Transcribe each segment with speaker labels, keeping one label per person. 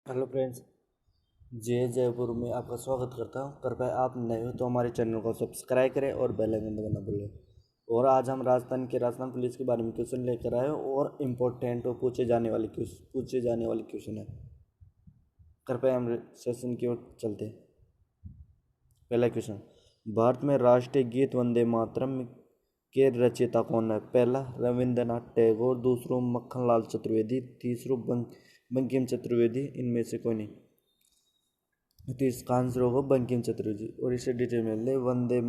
Speaker 1: Hello friends. जे जयपुर में आपका स्वागत करता हूँ। कृपया आप नए हो तो हमारे चैनल को सब्सक्राइब करें और बेल आइकन दबाना भूलें। और आज हम राजस्थान पुलिस के बारे में क्वेश्चन लेकर आए हैं और इम्पोर्टेंट और पूछे जाने वाले क्वेश्चन है। कृपया हम सेशन की ओर चलते हैं। पहला क्वेश्चन, भारत में राष्ट्रीय गीत वंदे मातरम के रचयिता कौन है? पहला रविंद्रनाथ टैगोर, दूसरो मक्खनलाल चतुर्वेदी, तीसरो बंकिम चतुर्वेदी। इनमें से कोई नहीं, तो इसका आंसर होगा बंकिम चतुर्वेदी। और इसे डिटेल में ले, वंदे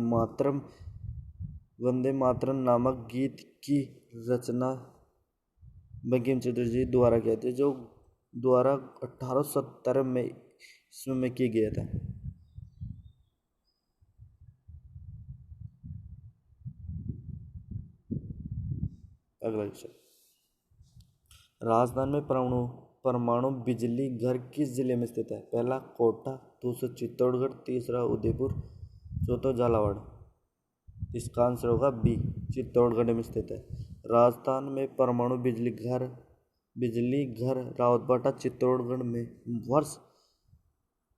Speaker 1: मातरम नामक गीत की रचना बंकिम चतुर्वेदी द्वारा किया था, जो द्वारा 1870 में ईस्वी में किया गया था। अगला क्वेश्चन, राजस्थान में परमाणु बिजली घर किस जिले में स्थित है? पहला कोटा, दूसरा चित्तौड़गढ़, तीसरा उदयपुर, चौथा झालावाड़। इसका आंसर होगा बी, चित्तौड़गढ़ में स्थित है। राजस्थान में परमाणु बिजली घर रावतबाटा चित्तौड़गढ़ में वर्ष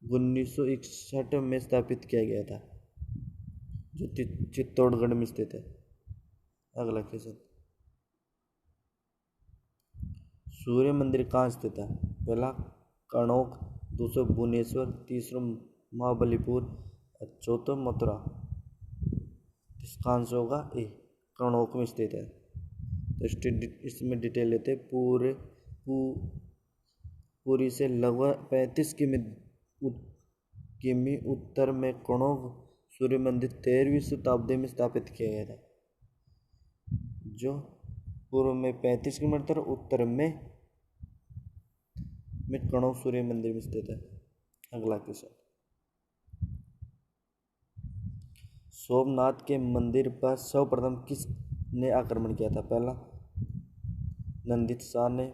Speaker 1: 1961 में स्थापित किया गया था, जो चित्तौड़गढ़ में स्थित है। अगला क्वेश्चन, सूर्य मंदिर कहाँ स्थित है? पहला कनौज, दूसरा भुवनेश्वर, तीसरा महाबलीपुर, चौथा मथुरा। इसका आंसर होगा ए, कनौज में स्थित है। तो इसमें डिटेल लेते हैं। पुरी से लगभग 35 किमी उत्तर में कनौज सूर्य मंदिर 13वीं शताब्दी में स्थापित किया गया था, जो पूर्व में 35 किलोमीटर, उत्तर में कनौज सूर्य मंदिर में स्थित है। अगला क्वेश्चन, सोमनाथ के मंदिर पर सर्वप्रथम किसने आक्रमण किया था? पहला नंदित शाह ने,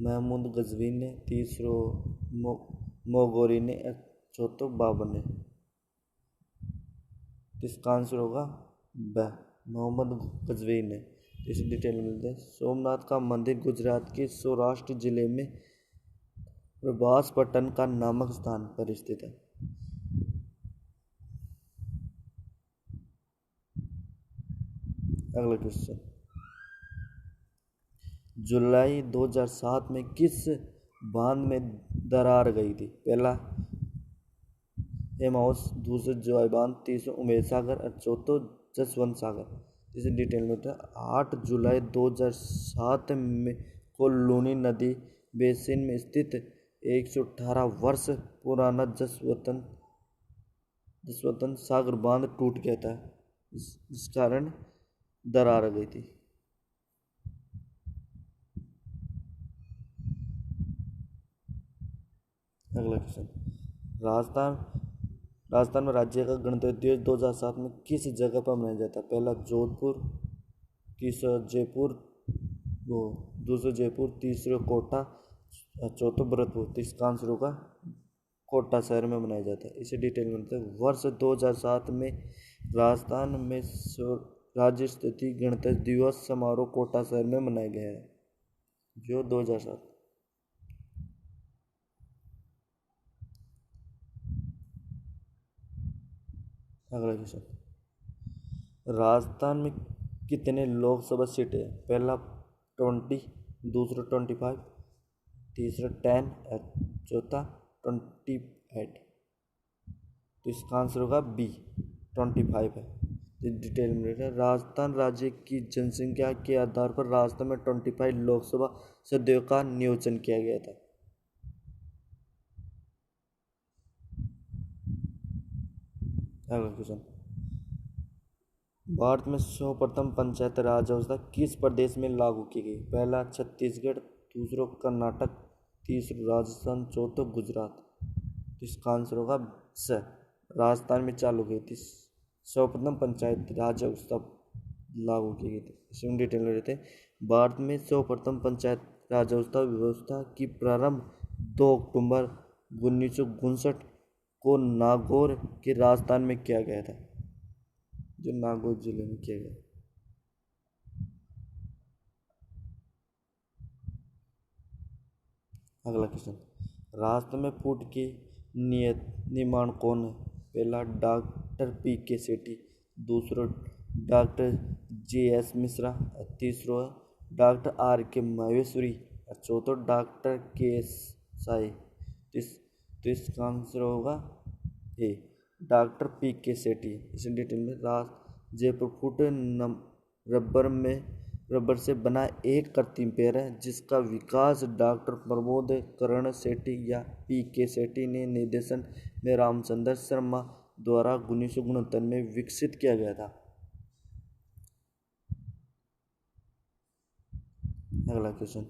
Speaker 1: महमूद गजवी ने, तीसरो मोगोरी ने, चौथा बाबर ने। इसका आंसर होगा ब, मोहम्मद गजवी ने। इस डिटेल मिलते हैं। सोमनाथ का मंदिर गुजरात के सौराष्ट्र जिले में प्रभासपट्टन का नामक स्थान पर स्थित है। अगला क्वेश्चन, जुलाई 2007 में किस बांध में दरार गई थी? पहला हेमाउस, दूसरा जॉय बांध, तीसरा उमेद सागर और चौथा जसवंत सागर। इसे डिटेल में होता है। 8 जुलाई 2007 में को लूनी नदी बेसिन में स्थित 118 वर्ष पुराना जसवंत सागर बांध टूट गया था, जिस कारण दरार आ गई थी। अगला क्वेश्चन, राजस्थान में राज्य का गणतंत्र दिवस 2007 में किस जगह पर मनाया जाता है? पहला जोधपुर, तीसरा जयपुर, दूसरा जयपुर, तीसरा कोटा, चौथा भरतपुर। तो इसका आंसर होगा कोटा शहर में मनाया जाता है। इसे डिटेल में बताते हैं। वर्ष 2007 में राजस्थान में राज्य स्तरीय गणतंत्र दिवस समारोह कोटा शहर में मनाया गया है, जो 2007। अगला क्वेश्चन, राजस्थान में कितने लोकसभा सीटें हैं? पहला 20, दूसरा 25, तीसरा 10 और चौथा 28। तो इसका आंसर होगा बी, 25 है। डिटेल में राजस्थान राज्य की जनसंख्या के आधार पर राजस्थान में 25 लोकसभा सदस्यों का नियोजन किया गया था। अगला क्वेश्चन, भारत में सर्वप्रथम पंचायत राज व्यवस्था किस प्रदेश में लागू की गई? पहला छत्तीसगढ़, दूसरा कर्नाटक, तीसरा राजस्थान, चौथा गुजरात। तो इसका आंसर होगा स, राजस्थान में चालू की थी सर्वप्रथम पंचायत राज व्यवस्था लागू की गई थी। इसमें डिटेल में रहते हैं। भारत में सर्वप्रथम पंचायत राज व्यवस्था की प्रारंभ 2 अक्टूबर 1959 को नागौर के राजस्थान में किया गया था, जो नागौर जिले में किया गया। अगला क्वेश्चन, राष्ट्र में फूट की नियत निर्माण कौन है? पहला डॉक्टर पी के सेठी, दूसरो डॉक्टर जे एस मिश्रा, तीसरो डॉक्टर आर के माहेश्वरी, चौथो डॉक्टर के एस साई। तो इसका आंसर होगा ए डॉक्टर पी के सेठी। इस डिटेल में जयपुर फुट रबर से बना एक कृत्रिम पैर है जिसका विकास डॉक्टर प्रमोद करण सेठी या पी के सेठी ने निर्देशन में रामचंद्र शर्मा द्वारा 1969 में विकसित किया गया था। अगला क्वेश्चन,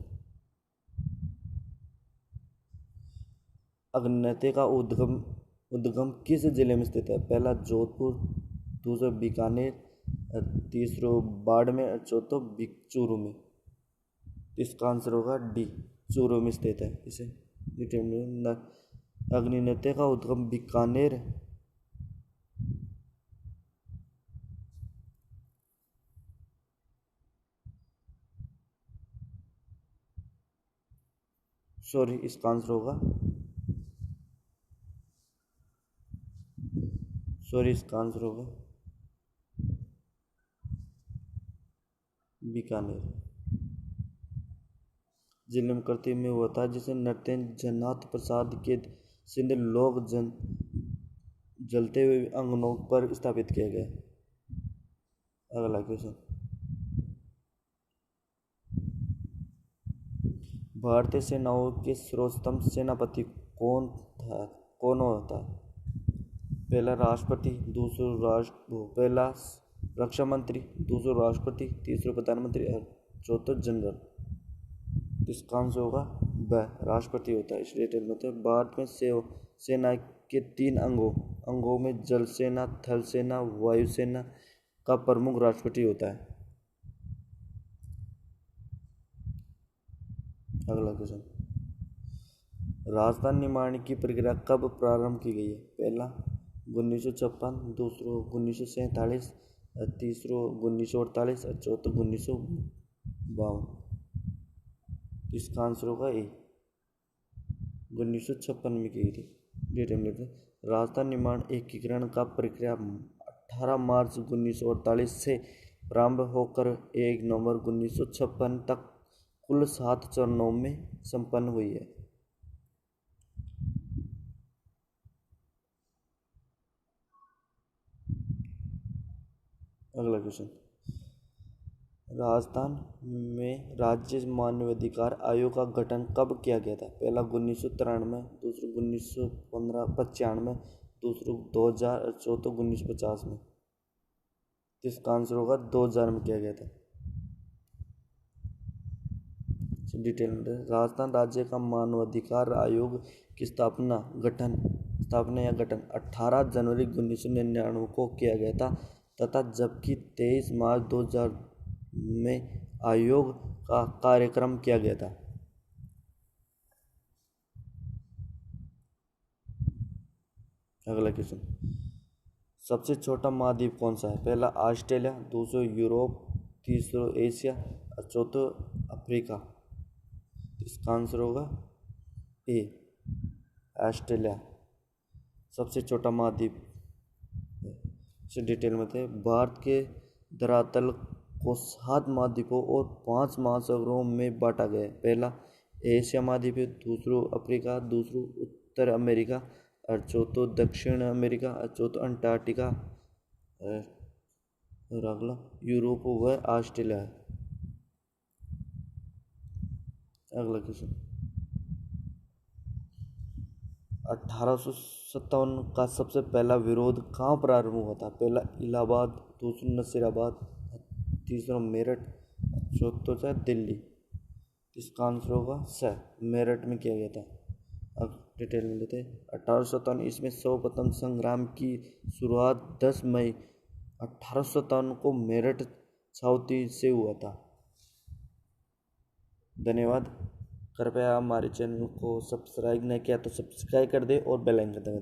Speaker 1: अग्नियंत्र का उद्गम किस जिले में स्थित है? पहला जोधपुर, दूसरा बीकानेर, तीसरो बाड़मेर, चौथो चूरू में। इसका आंसर होगा डी चूरू में स्थित है। इसे अग्नियंत्र का उद्गम बीकानेर, सॉरी इसका आंसर होगा बीकानेर जिले में कृत्रिम में हुआ था जिसे नृत्य जगन्नाथ प्रसाद के सिंध लोग जलते हुए अंगनों पर स्थापित किया गया। अगला क्वेश्चन, भारतीय सेनाओं के सर्वोत्तम सेनापति कौन होता है? पहला राष्ट्रपति, पहला रक्षा मंत्री, दूसरा राष्ट्रपति, तीसरा प्रधानमंत्री और चौथा जनरल। इसका आंसर होगा ब राष्ट्रपति होता है। इसलिए मतलब भारत में सेना के 3 अंगों में जल सेना, थल सेना, वायुसेना का प्रमुख राष्ट्रपति होता है। अगला क्वेश्चन, राजधानी निर्माण की प्रक्रिया कब प्रारंभ की गई है? पहला 1956, दूसरो 1947, तीसरो 1948 और चौथा 1952। इसका आंसर होगा ए 1956 में की गई थी। राजधानी निर्माण एकीकरण का प्रक्रिया 18 मार्च 1948 से प्रारंभ होकर 1 नवंबर 1956 तक कुल 7 चरणों में संपन्न हुई है। अगला क्वेश्चन, राजस्थान में राज्य मानवाधिकार आयोग का गठन कब किया गया था? पहला 1993, दूसरा 1995, दूसरा 2000 और चौथा 1950 में। इसका आंसर होगा 2000 में किया गया था। डिटेल में राजस्थान राज्य का मानवाधिकार आयोग की स्थापना या गठन 18 जनवरी 1999 को किया गया था तथा जबकि 23 मार्च 2000 में आयोग का कार्यक्रम किया गया था। अगला क्वेश्चन, सबसे छोटा महाद्वीप कौन सा है? पहला ऑस्ट्रेलिया, दूसरा यूरोप, तीसरा एशिया और चौथा अफ्रीका। इसका आंसर होगा ए ऑस्ट्रेलिया सबसे छोटा महाद्वीप। इसे डिटेल में थे भारत के धरातल को 7 महाद्वीपों और 5 महासागरों में बांटा गया है। पहला एशिया महाद्वीप, दूसरा अफ्रीका, दूसरा उत्तर अमेरिका और चौथा दक्षिण अमेरिका और चौथा अंटार्कटिका और अगला यूरोप व ऑस्ट्रेलिया है। अगला क्वेश्चन, 1857 का सबसे पहला विरोध कहाँ प्रारंभ हुआ था? पहला इलाहाबाद, दूसरा नसीराबाद, तीसरा मेरठ, चौथा दिल्ली। इसका आंसर होगा स मेरठ में किया गया था। अब डिटेल में लेते हैं 1857 इसमें सर्वप्रथम संग्राम की शुरुआत 10 मई 1857 को मेरठ छावनी से हुआ था। धन्यवाद। कृपया हमारे चैनल को सब्सक्राइब नहीं किया तो सब्सक्राइब कर दे और बेल आइकन दबाएं।